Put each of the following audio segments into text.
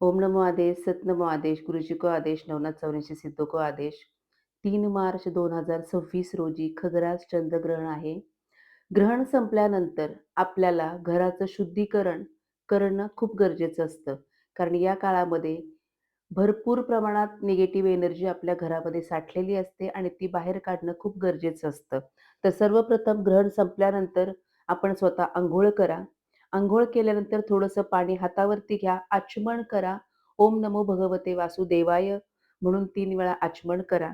ओम नमो आदेश, सत नमो आदेश, गुरुजी को आदेश, नवनाथ चौऱ्याऐंशी सिद्धों को आदेश. 3 मार्च 2026 रोजी खग्रास चंद्रग्रहण आहे. ग्रहण संपल्यानंतर आपल्याला घराचं शुद्धीकरण करणं खूप गरजेचं असतं. कारण या काळामध्ये भरपूर प्रमाणात निगेटिव्ह एनर्जी आपल्या घरामध्ये साठलेली असते आणि ती बाहेर काढणं खूप गरजेचं असतं. तर सर्वप्रथम ग्रहण संपल्यानंतर आपण स्वतः अंघोळ करा. अंघोळ केल्यानंतर थोडंसं पाणी हातावरती घ्या, आचमन करा. ओम नमो भगवते वासुदेवाय म्हणून 3 वेळा आचमन करा.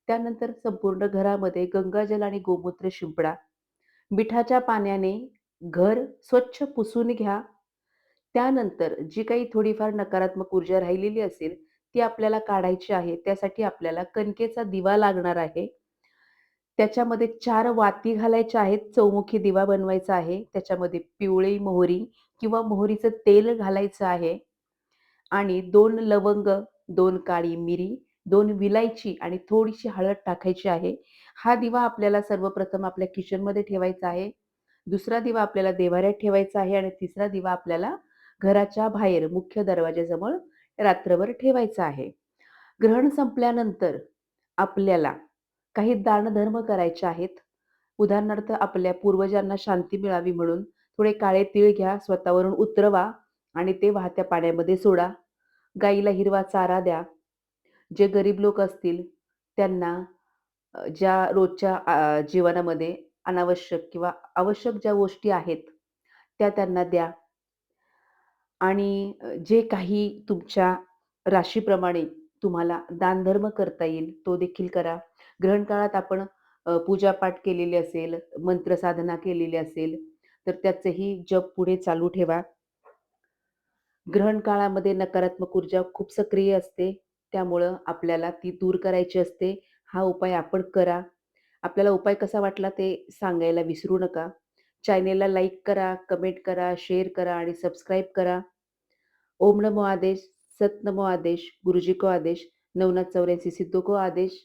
त्यानंतर संपूर्ण घरामध्ये गंगाजल आणि गोमूत्र शिंपडा. मिठाच्या पाण्याने घर स्वच्छ पुसून घ्या. त्यानंतर जी काही थोडीफार नकारात्मक ऊर्जा राहिलेली असेल, ती आपल्याला काढायची आहे. त्यासाठी आपल्याला कणकेचा दिवा लागणार आहे. त्याच्यामध्ये 4 वाती घालायच्या आहेत. चौमुखी दिवा बनवायचा आहे. त्याच्यामध्ये पिवळी मोहरी किंवा मोहरीचं तेल घालायचं आहे आणि 2 लवंग, 2 काळी मिरी, 2 विलायची आणि थोडीशी हळद टाकायची आहे. हा दिवा आपल्याला सर्वप्रथम आपल्या किचनमध्ये ठेवायचा आहे. दुसरा दिवा आपल्याला देव्हाऱ्यात ठेवायचा आहे आणि तिसरा दिवा आपल्याला घराच्या बाहेर मुख्य दरवाजाजवळ रात्रभर ठेवायचा आहे. ग्रहण संपल्यानंतर आपल्याला काही दानधर्म करायचे आहेत. उदाहरणार्थ आपल्या पूर्वजांना शांती मिळावी म्हणून थोडे काळे तीळ घ्या, स्वतःवरून उतरवा आणि ते वाहत्या पाण्यामध्ये सोडा. गाईला हिरवा चारा द्या. जे गरीब लोक असतील त्यांना ज्या रोजच्या जीवनामध्ये अनावश्यक किंवा आवश्यक ज्या गोष्टी आहेत, त्या त्यांना द्या. आणि जे काही तुमच्या राशीप्रमाणे तुम्हाला दानधर्म करता येईल, तो देखील करा. ग्रहण काळात आपण पूजापाठ केलेली असेल, मंत्रसाधना केलेली असेल, तर त्याचंही जप पुढे चालू ठेवा. ग्रहण काळामध्ये नकारात्मक ऊर्जा खूप सक्रिय असते. त्यामुळं आपल्याला ती दूर करायची असते. हा उपाय आपण करा. आपल्याला उपाय कसा वाटला ते सांगायला विसरू नका. चॅनेलला लाईक करा, कमेंट करा, शेअर करा आणि सबस्क्राईब करा. ओम नमो आदेश, सत नमो आदेश, गुरुजी को आदेश, नवनाथ चौऱ्याऐंशी सिद्धों को आदेश.